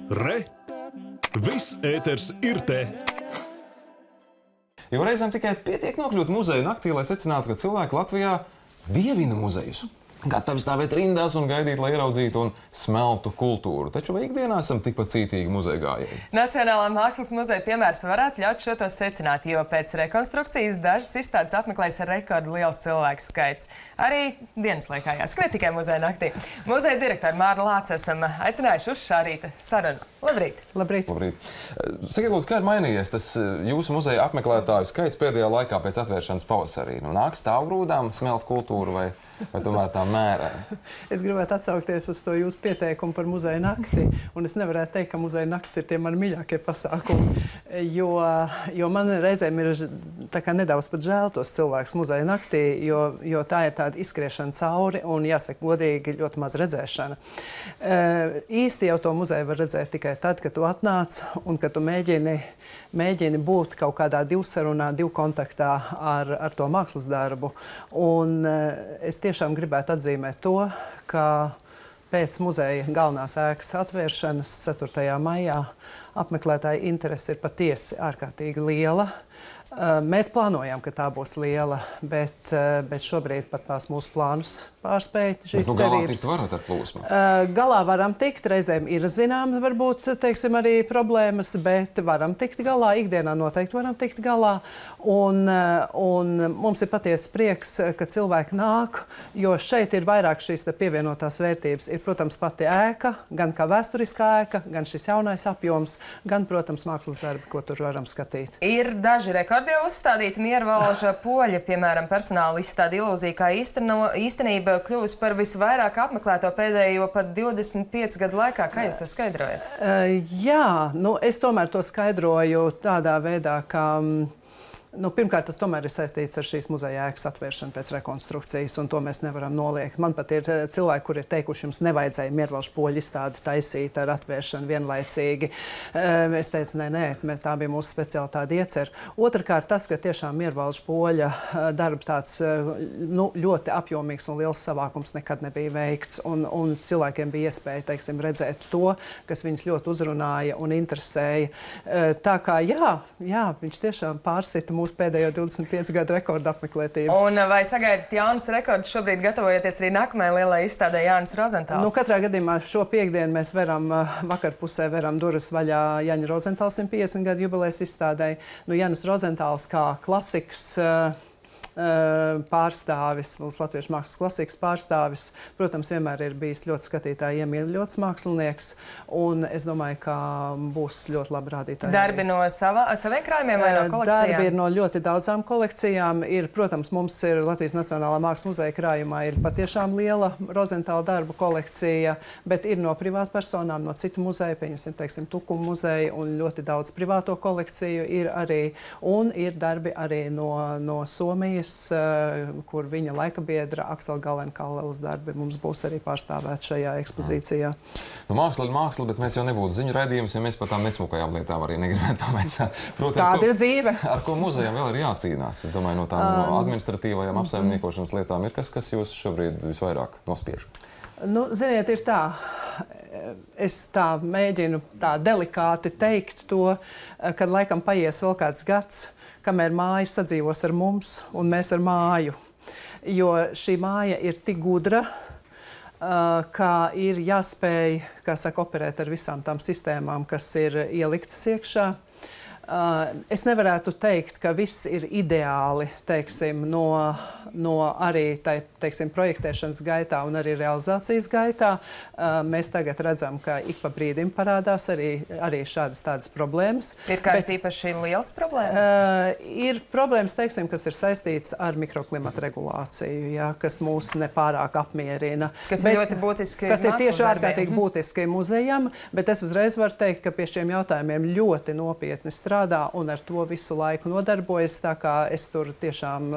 Re! Viss ēters ir te! Jo reizēm tikai pietiek nokļūt muzeja naktī, lai secinātu, ka cilvēki Latvijā dievina muzejus. Gatavi stāvēt rindās un gaidīt, lai ieraudzītu un smeltu kultūru. Taču vai ikdienā esam tikpat cītīgi muzeja gājēji? Nacionālā mākslas muzeja piemērs varētu ļaut šo to secināt, jo pēc rekonstrukcijas dažas izstādes apmeklēs rekordu liels cilvēku skaits. Arī dienas laikā jāskan, ne tikai muzeja naktī. Muzeja direktori Māru Lāci esam aicinājuši uz šā rīta sarunu. Labrīt! Labrīt! Labrīt. Sakiet, lūdzu, kā ir mainījies tas jūsu muzeja apmeklētāju skaits pēdējā laikā pēc atvēršanas pavasarī? Nu, nāk stāvgrūdām smelt kultūru vai tomēr tā mērē? Es gribētu atsaukties uz to jūsu pieteikumu par muzeja nakti, un es nevarētu teikt, ka muzeja nakts ir tie mani mīļākie pasākumi, jo man reizēm ir tā kā nedaudz pat žēl tos cilvēkus muzeja naktī, jo tā ir tāda izskriešana cauri un, jāsaka godīgi, ļoti maz redzēšana. Īsti jau to muzeju var redzēt tikai tad, kad tu atnāc un kad tu mēģini būt kaut kādā divsarunā, divkontaktā ar to mākslas darbu. Un es tiešām gribētu atzīmēt to, ka pēc muzeja galvenās ēkas atvēršanas 4. maijā apmeklētāju interese ir patiesi ārkārtīgi liela. Mēs plānojam, ka tā būs liela, bet šobrīd pat tās mūsu plānus pārspēj šīs cerības. Galā tikt varat ar plūsmu? Galā varam tikt, reizēm ir zināmas, varbūt, teiksim, arī problēmas, bet varam tikt galā, ikdienā noteikti varam tikt galā. Un mums ir patiesi prieks, ka cilvēki nāk, jo šeit ir vairāk šīs pievienotās vērtības. Ir, protams, pati ēka, gan kā vēsturiskā ēka, gan šis jaunais apjoms, gan, protams, mākslas darbi, ko tur varam skatīt. Ir daži rekordi jau uzstādīti. Miervalža poļa, piemēram, personāla izstāde Ilūzija, kā īstenība kļuvusi par visvairāk apmeklēto pēdējo pat 25 gadu laikā. Kā jūs to skaidrojat? Jā, es tomēr to skaidroju tādā veidā, ka pirmkārt, tas tomēr ir saistīts ar šīs muzeja ēkas atvēršanu pēc rekonstrukcijas, un to mēs nevaram noliegt. Man pat ir cilvēki, kuri ir teikuši, jums nevajadzēja Miervalža poļa izstādi taisīt ar atvēršanu vienlaicīgi. Es teicu, nē, tā bija mūsu speciālitāte iecer. Otrkārt, tas, ka tiešām Miervalža poļa darba tāds ļoti apjomīgs un liels savākums nekad nebija veikts, un cilvēkiem bija iespēja, teiksim, redzēt to, kas viņus ļoti uzrunāja un interesēja. Tā kā, jā, viņš tiešām pārsita mūsu pēdējo 25 gadu rekordu apmeklētības. Un vai sagaidat jaunus rekordus šobrīd gatavojoties arī nākamajai lielai izstādē Jānis Rozentāls? Katrā gadījumā šo piekdienu mēs vakarpusē veram durvis vaļā Jāņa Rozentāla 150 gadu jubilejas izstādē. Jānis Rozentāls kā klasikas pārstāvis, mums latviešu mākslas klasikas pārstāvis, protams, vienmēr ir bijis ļoti skatītāji iemīļots mākslinieks, un es domāju, ka būs ļoti labi rādītāji. Darbi no saviem krājumiem vai no kolekcijām? Darbi ir no ļoti daudzām kolekcijām. Protams, mums ir Latvijas Nacionālā mākslas muzeja krājumā ir patiešām liela Rozentāla darbu kolekcija, bet ir no privātpersonām, no citu muzeju, teiksim, Tukuma muzeja, un ļoti daudz privāto kolekciju ir arī, un ir darbi arī no Somijas, kur viņa laikabiedra Aksela Galena-Kalleles darbi mums būs arī pārstāvēti šajā ekspozīcijā. Māksla ir māksla, bet mēs jau nebūtu ziņu raidījums, ja mēs par tām nesmukajām lietām arī negribētu pavaicāt. Tāda ir dzīve. Ar ko muzejam vēl ir jācīnās? Es domāju, no tām administratīvajām apsaimniekošanas lietām ir kas jūs šobrīd visvairāk nospiež? Ziniet, ir tā. Es tā mēģinu tā delikāti teikt to, kad laikam paies vēl kāds gads, kamēr māja sadzīvos ar mums un mēs ar māju. Jo šī māja ir tik gudra, ka ir jāspēj, kā saka, operēt ar visām tām sistēmām, kas ir ieliktas iekšā. Es nevarētu teikt, ka viss ir ideāli, teiksim, no arī teiksim, projektēšanas gaitā un arī realizācijas gaitā. Mēs tagad redzam, ka ik pa brīdim parādās arī šādas tādas problēmas. Ir kāds īpaši liels problēmas? Ir problēmas, teiksim, kas ir saistīts ar mikroklimata regulāciju, ja, kas mūs nepārāk apmierina. Kas ir ļoti būtiski kas ir tieši ārkārtīgi būtiski muzejam, bet es uzreiz varu teikt, ka pie šiem jautājumiem ļoti nopietni strādā strādā un ar to visu laiku nodarbojas. Tā kā es tur tiešām,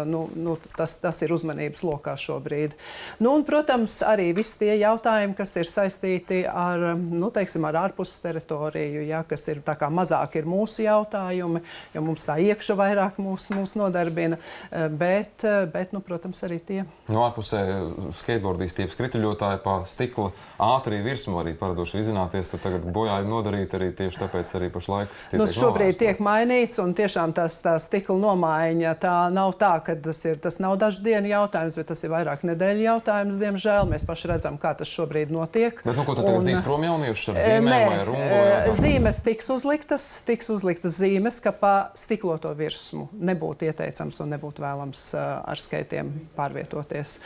tas ir uzmanības lokā šobrīd. Un, protams, arī visi tie jautājumi, kas ir saistīti ar, teiksim, ar ārpus teritoriju, ja, kas ir tā kā mazāk ir mūsu jautājumi, jo mums tā iekša vairāk mūs nodarbina, bet, protams, arī tie. No ārpusē skateboardisti, jeb skrituļotāji pa stikla ātri virsmu arī paradoši izzināties, tad tagad bojājumi nodarīt arī tieši tāpēc arī pašlaik šobrīd tiek mainīts, un tiešām tā stikla nomaiņa, tā nav tā, ka tas nav dažu dienu jautājums, bet tas ir vairāk nedēļu jautājums, diemžēl. Mēs paši redzam, kā tas šobrīd notiek. Bet ko tad tagad dzīs prom jaunieši ar zīmēm vai rungu? Zīmes tiks uzliktas zīmes, ka pa stikloto virsmu nebūtu ieteicams un nebūtu vēlams ar skaitiem pārvietoties.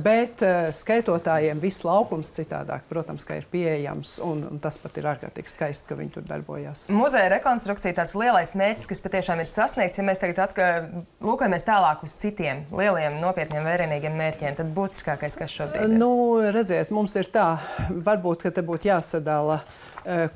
Bet skaitotājiem viss laukums citādāk, protams, ka ir pieejams, un tas pat ir ārkārtīgi skaisti, ka viņi tur darbojās. Muzeja rekonstrukcija tāds lielais mērķis, kas patiešām ir sasniegts, ja mēs tagad lūkojamies tālāk uz citiem lieliem, nopietniem, vērienīgiem mērķiem, tad būtiskākais, kas šobrīd ir? Redziet, mums ir tā, varbūt, ka te būtu jāsadala,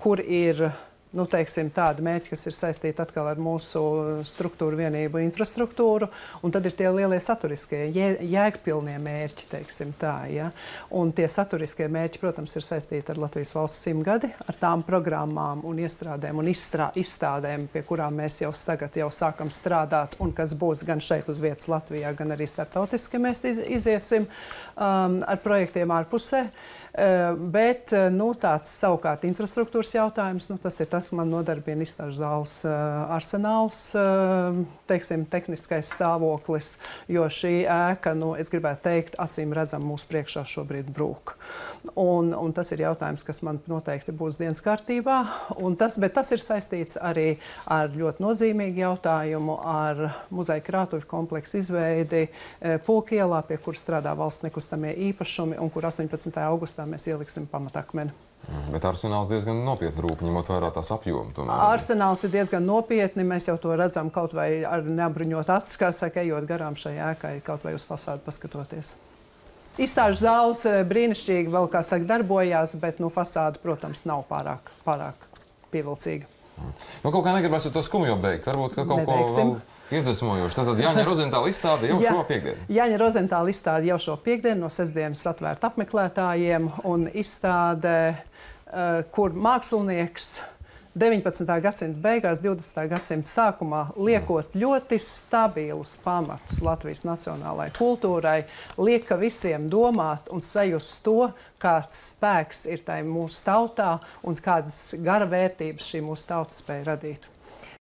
kur ir, teiksim, tādi mērķi, kas ir saistīti atkal ar mūsu struktūru vienību infrastruktūru, un tad ir tie lielie saturiskie, jēgpilnie mērķi, teiksim tā, ja. Un tie saturiskie mērķi, protams, ir saistīti ar Latvijas valsts 100 gadi, ar tām programmām un iestrādēm un izstādēm, pie kurām mēs tagad sākam strādāt, un kas būs gan šeit uz vietas Latvijā, gan arī starptautiski mēs iziesim ar projektiem ārpusē. Bet tāds savukārt infrastruktūras jautājums, tas ir tas, man nodarbina izstāžu zāles arsenāls, teiksim, tehniskais stāvoklis, jo šī ēka, es gribētu teikt, acīm redzam mūsu priekšā šobrīd brūk. Un tas ir jautājums, kas man noteikti būs dienas kārtībā, bet tas ir saistīts arī ar ļoti nozīmīgu jautājumu, ar muzeja krātuvi kompleksu izveidi Pulkielā, pie kur strādā valsts nekustamie īpašumi un kur 18. augustā mēs ieliksim pamatakmeni. Bet arsenāls diezgan nopietni rūp, ņemot vērā tās apjomu. Arsenāls ir diezgan nopietni, mēs jau to redzam kaut vai ar neapbruņot acis, kā saka, ejot garām šai ēkai, kaut vai uz fasādu paskatoties. Izstāžu zāles brīnišķīgi vēl, kā saka, darbojās, bet fasāde, protams, nav pārāk pievilcīga. Kaut kā negribēs ar to skumjo beigt, varbūt kaut ko vēl iedvesmojoši. Tātad Jāņa Rozentāla izstāde jau šo piekdienu. Jāņa Rozentāla izstāde jau šo piekdienu no sestdienas atvērta apmeklētājiem, un izstāde, kur mākslinieks 19. gadsimta beigās, 20. gadsimta sākumā, liekot ļoti stabilus pamatus Latvijas nacionālajai kultūrai, lieka visiem domāt un sajust to, kāds spēks ir tai mūsu tautā un kādas gara vērtības šī mūsu tauta spēja radīt.